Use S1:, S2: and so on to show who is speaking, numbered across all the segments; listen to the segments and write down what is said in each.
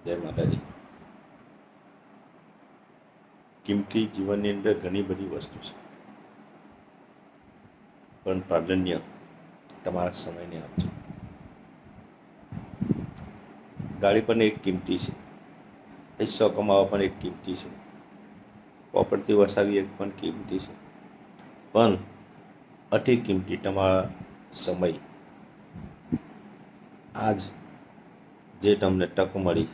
S1: જય માતાજી. કિંમતી જીવનની અંદર ઘણી બધી વસ્તુ છે, પણ પ્રાધાન્ય તમારા સમયને આપજો. ગાડી પણ એક કિંમતી છે, પૈસો કમાવા પણ એક કિંમતી છે, પ્રોપર્ટી વસાવી એક પણ કિંમતી છે, પણ અતિ કિંમતી તમારા સમય. આજ જે તમને તક મળી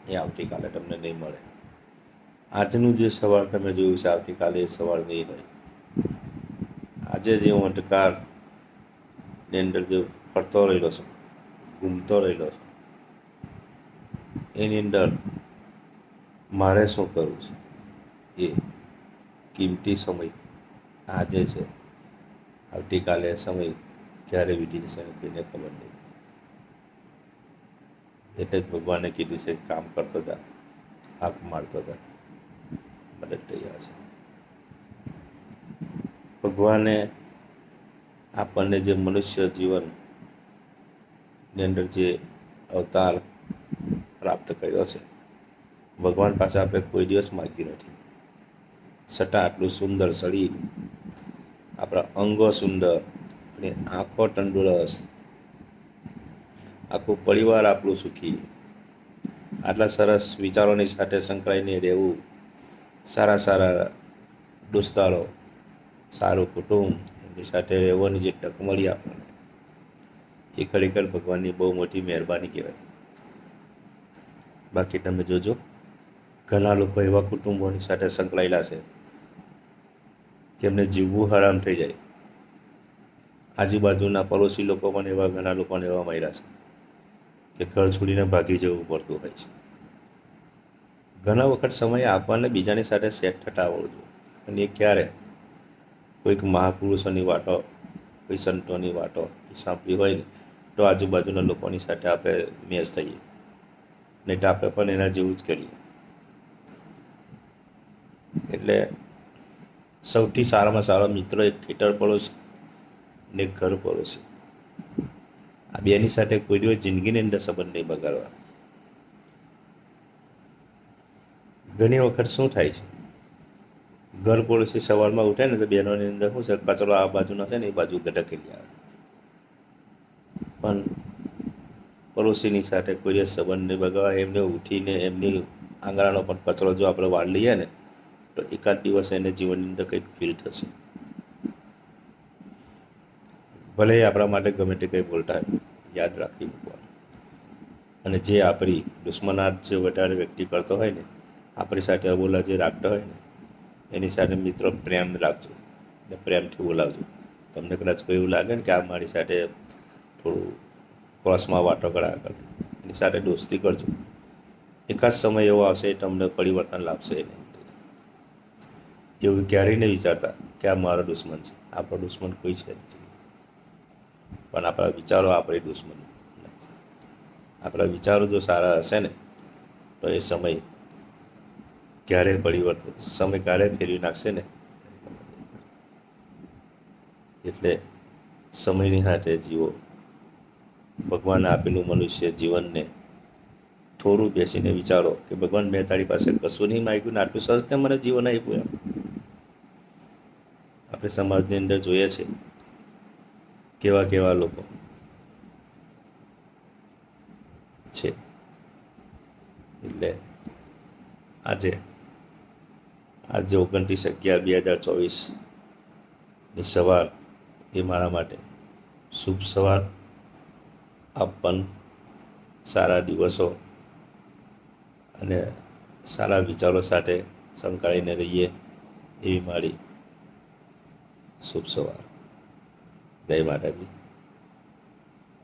S1: એ આવતીકાલે તમને નહીં મળે. આજનું જે સવાર તમે જોયું છે આવતીકાલે એ સવાર નહીં રહે. આજે જે હું અંધકારની અંદર જે ફરતો રહેલો છું, ઘૂમતો રહેલો છું, એની અંદર મારે શું કરવું છે એ કિંમતી સમય આજે છે. આવતીકાલે સમય ક્યારે વીતી જશે કોઈને ખબર નહીં. એટલે જ ભગવાને કીધું છે કામ કરતો હતા, હાથ મારતો હતા, મદદ તૈયાર છે. ભગવાને આપણને જે મનુષ્ય જીવનની અંદર જે અવતાર પ્રાપ્ત કર્યો છે, ભગવાન પાસે આપણે કોઈ દિવસ માગ્યું નથી, છતાં આટલું સુંદર શરીર, આપણા અંગો સુંદર, આપણી આંખો તંદુરસ્ત, આખું પરિવાર આપણું સુખી, આટલા સરસ વિચારોની સાથે સંકળાઈને રહેવું, સારા સારા દોસ્તારો, સારું કુટુંબ, એમની સાથે રહેવાની જે તક મળી આપણને, એ ખરેખર ભગવાનની બહુ મોટી મહેરબાની કહેવાય. બાકી તમે જોજો, ઘણા લોકો એવા કુટુંબોની સાથે સંકળાયેલા છે કે એમને જીવવું હરામ થઈ જાય. આજુબાજુના પડોશી લોકો પણ એવા, ઘણા લોકોને એવા મળ્યા છે કે ઘર છોડીને ભાગી જવું પડતું હોય છે. ઘણા વખત સમય આપણને બીજાની સાથે સેટ થતા આવડવું જોઈએ, અને એ ક્યારે? કોઈક મહાપુરુષોની વાતો, કોઈ સંતોની વાતો સાંભળી હોય ને તો આજુબાજુના લોકોની સાથે આપણે મેચ થઈએ, નહીં તો આપણે પણ એના જેવું જ કરીએ. એટલે સૌથી સારામાં સારો મિત્ર એક ખેતર પડોશી ને એક ઘર પડોશી. આ બેની સાથે કોઈ દિવસ જિંદગીની અંદર સંબંધ નહીં બગાડવા. ઘણી વખત શું થાય છે, ઘર પડોશી સવારમાં ઉઠે ને તો બહેનોની અંદર શું છે, કચરો આ બાજુનો છે ને એ બાજુ ધકેલી આવે, પણ પડોશીની સાથે કોઈ દિવસ સંબંધ નહીં બગાડવા. એમને ઉઠીને એમની આંગણાનો પણ કચરો જો આપણે વાળ લઈએ ને તો એકાદ દિવસ એને જીવનની અંદર કંઈક ફીલ થશે. ભલે આપણા માટે ગમે તે કંઈ બોલતા હોય, યાદ રાખી મૂકવાનું. અને જે આપણી દુશ્મનાટ જે વધારે વ્યક્તિ કરતો હોય ને, આપણી સાથે અબોલા જે રાખતો હોય ને, એની સાથે મિત્રો પ્રેમ રાખજો ને પ્રેમથી બોલાવજો. તમને કદાચ કોઈ એવું લાગે ને કે આ મારી સાથે થોડું ક્રોસમાં વાતો કર્યા કરે, એની સાથે દોસ્તી કરજો. એકાદ સમય એવો આવશે એ તમને પરિવર્તન લાવશે નહીં. એવું ક્યારેય નહીં વિચારતા કે આ મારો દુશ્મન છે. આપણો દુશ્મન કોઈ છે નથી, પણ આપણા વિચારો આપણી દુશ્મન નથી. આપણા વિચારો જો સારા હશે ને તો એ સમય ક્યારે પરિવર્તન, સમય ક્યારે ફેરવી નાખશે ને. એટલે સમયની સાથે જીવો. ભગવાને આપેલું મનુષ્ય જીવનને થોડું બેસીને વિચારો કે ભગવાન મેં તારી પાસે કશું નહીં માગ્યું ને આટલું સરસ તે મને જીવન આપ્યું. એમ આપણે સમાજની અંદર જોઈએ છે કેવા કેવા લોકો છે. એટલે આજે 29/11/2024ની સવાર એ મારા માટે શુભ સવાર. આપ પણ સારા દિવસો અને સારા વિચારો સાથે સંકળાઈને રહીએ એવી મારી શુભ સવાર. જય માતાજી.